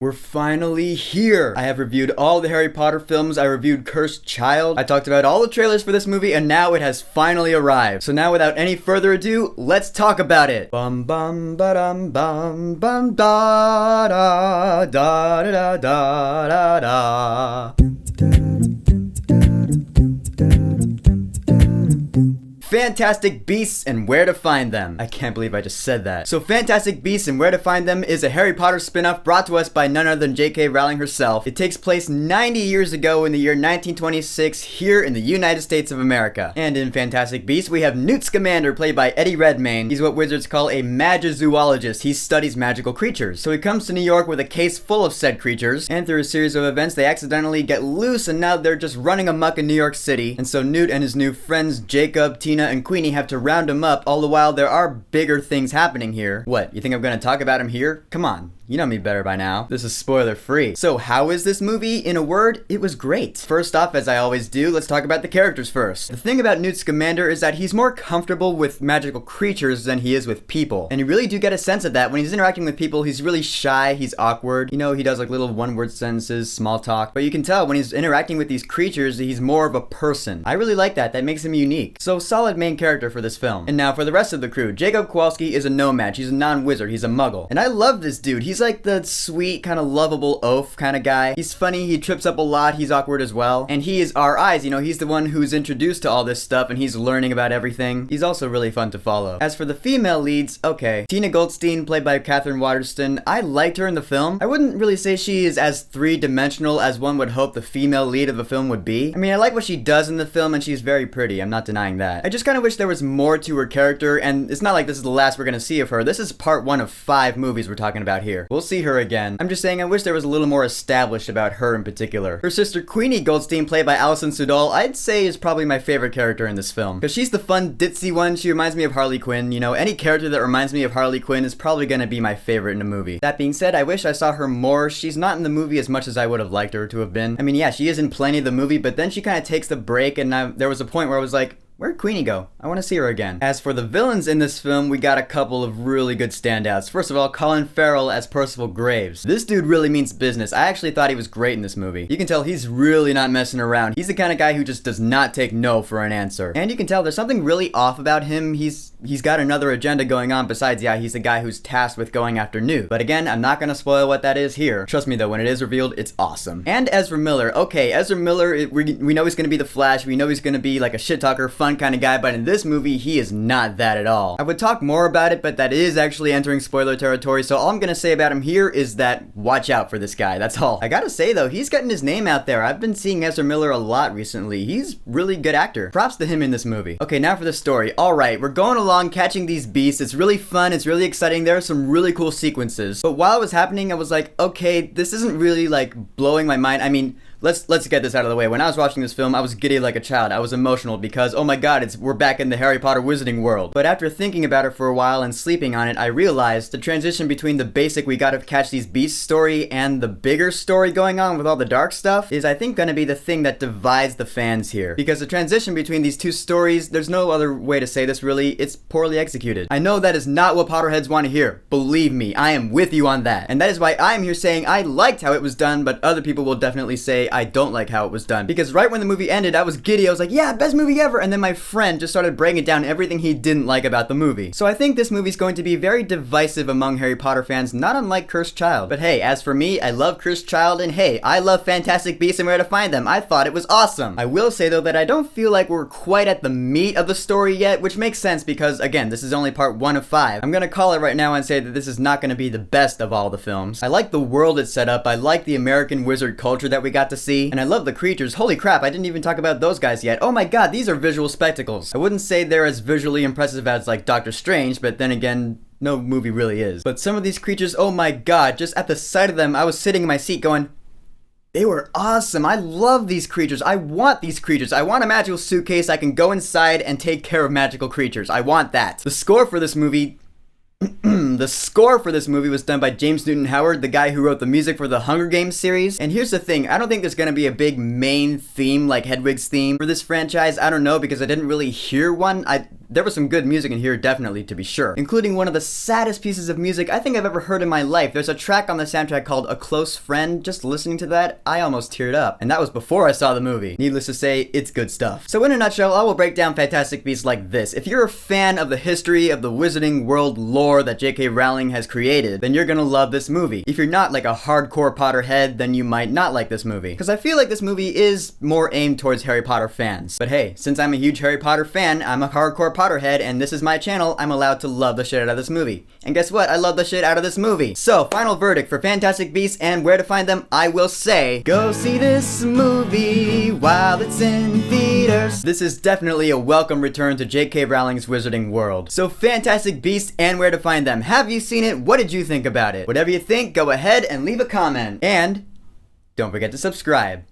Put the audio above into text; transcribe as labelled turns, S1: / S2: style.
S1: We're finally here! I have reviewed all the Harry Potter films, I reviewed Cursed Child, I talked about all the trailers for this movie, and now it has finally arrived. So now without any further ado, let's talk about it! Bum bum ba-dum bum bum da da da da da da da. Fantastic Beasts and Where to Find Them. I can't believe I just said that. So Fantastic Beasts and Where to Find Them is a Harry Potter spin-off brought to us by none other than J.K. Rowling herself. It takes place 90 years ago in the year 1926 here in the United States of America. And in Fantastic Beasts, we have Newt Scamander played by Eddie Redmayne. He's what wizards call a magizoologist. He studies magical creatures. So he comes to New York with a case full of said creatures, and through a series of events, they accidentally get loose and now they're just running amok in New York City. And so Newt and his new friends, Jacob, Tina, and Queenie have to round him up, all the while there are bigger things happening here. What, you think I'm gonna talk about him here? Come on. You know me better by now. This is spoiler free. So how is this movie? In a word, it was great. First off, as I always do, let's talk about the characters first. The thing about Newt Scamander is that he's more comfortable with magical creatures than he is with people. And you really do get a sense of that. When he's interacting with people, he's really shy, he's awkward. You know, he does like little one-word sentences, small talk. But you can tell when he's interacting with these creatures, he's more of a person. I really like that. That makes him unique. So solid main character for this film. And now for the rest of the crew. Jacob Kowalski is a nomad. He's a non-wizard. He's a muggle. And I love this dude. He's like the sweet, kind of lovable oaf kind of guy. He's funny, he trips up a lot, he's awkward as well. And he is our eyes, you know, he's the one who's introduced to all this stuff and he's learning about everything. He's also really fun to follow. As for the female leads, okay. Tina Goldstein, played by Catherine Waterston, I liked her in the film. I wouldn't really say she is as three-dimensional as one would hope the female lead of the film would be. I mean, I like what she does in the film and she's very pretty, I'm not denying that. I just kind of wish there was more to her character, and it's not like this is the last we're gonna see of her. This is part 1 of 5 movies we're talking about here. We'll see her again. I'm just saying I wish there was a little more established about her in particular. Her sister Queenie Goldstein, played by Alison Sudol, I'd say is probably my favorite character in this film. Because she's the fun, ditzy one. She reminds me of Harley Quinn. You know, any character that reminds me of Harley Quinn is probably gonna be my favorite in the movie. That being said, I wish I saw her more. She's not in the movie as much as I would have liked her to have been. I mean, yeah, she is in plenty of the movie, but then she kind of takes the break, and there was a point where I was like, where'd Queenie go? I want to see her again. As for the villains in this film, we got a couple of really good standouts. First of all, Colin Farrell as Percival Graves. This dude really means business. I actually thought he was great in this movie. You can tell he's really not messing around. He's the kind of guy who just does not take no for an answer. And you can tell there's something really off about him. He's got another agenda going on besides, yeah, he's the guy who's tasked with going after Newt. But again, I'm not gonna spoil what that is here. Trust me though, when it is revealed, it's awesome. And Ezra Miller. Okay, Ezra Miller, we know he's gonna be the Flash. We know he's gonna be like a shit talker, fun kind of guy, but in this movie, he is not that at all. I would talk more about it, but that is actually entering spoiler territory, so all I'm gonna say about him here is that watch out for this guy, that's all. I gotta say though, he's getting his name out there. I've been seeing Ezra Miller a lot recently. He's really good actor. Props to him in this movie. Okay, now for the story. Alright, we're going along catching these beasts. It's really fun, it's really exciting. There are some really cool sequences. But while it was happening, I was like, okay, this isn't really like blowing my mind. I mean, Let's get this out of the way. When I was watching this film, I was giddy like a child. I was emotional because, oh my god, we're back in the Harry Potter wizarding world. But after thinking about it for a while and sleeping on it, I realized the transition between the basic we gotta catch these beasts story and the bigger story going on with all the dark stuff is, I think, gonna be the thing that divides the fans here. Because the transition between these two stories, there's no other way to say this really, it's poorly executed. I know that is not what Potterheads want to hear. Believe me, I am with you on that. And that is why I am here saying I liked how it was done, but other people will definitely say I don't like how it was done. Because right when the movie ended, I was giddy. I was like, yeah, best movie ever. And then my friend just started breaking down everything he didn't like about the movie. So I think this movie's going to be very divisive among Harry Potter fans, not unlike Cursed Child. But hey, as for me, I love Cursed Child, and hey, I love Fantastic Beasts and Where to Find Them. I thought it was awesome. I will say though that I don't feel like we're quite at the meat of the story yet, which makes sense because, again, this is only part 1 of 5. I'm gonna call it right now and say that this is not gonna be the best of all the films. I like the world it's set up. I like the American wizard culture that we got to see, and I love the creatures. Holy crap, I didn't even talk about those guys yet. Oh my god, these are visual spectacles. I wouldn't say they're as visually impressive as like Doctor Strange, but then again, no movie really is. But some of these creatures, oh my god, just at the sight of them, I was sitting in my seat going, they were awesome. I love these creatures. I want these creatures. I want a magical suitcase I can go inside and take care of magical creatures. I want that. The score for this movie The score for this movie was done by James Newton Howard, the guy who wrote the music for the Hunger Games series. And here's the thing, I don't think there's gonna be a big main theme like Hedwig's theme for this franchise. I don't know, because I didn't really hear one. there was some good music in here definitely, to be sure, including one of the saddest pieces of music I think I've ever heard in my life. There's a track on the soundtrack called A Close Friend. Just listening to that, I almost teared up. And that was before I saw the movie. Needless to say, it's good stuff. So in a nutshell, I will break down Fantastic Beasts like this. If you're a fan of the history of the Wizarding World lore that J.K. Rowling has created, then you're gonna love this movie. If you're not like a hardcore Potterhead, then you might not like this movie. Because I feel like this movie is more aimed towards Harry Potter fans. But hey, since I'm a huge Harry Potter fan, I'm a hardcore Potterhead, and this is my channel, I'm allowed to love the shit out of this movie. And guess what? I love the shit out of this movie. So, final verdict for Fantastic Beasts and Where to Find Them, I will say, go see this movie while it's in theaters. This is definitely a welcome return to J.K. Rowling's Wizarding World. So, Fantastic Beasts and Where to Find Them. Have you seen it? What did you think about it? Whatever you think, go ahead and leave a comment. And don't forget to subscribe.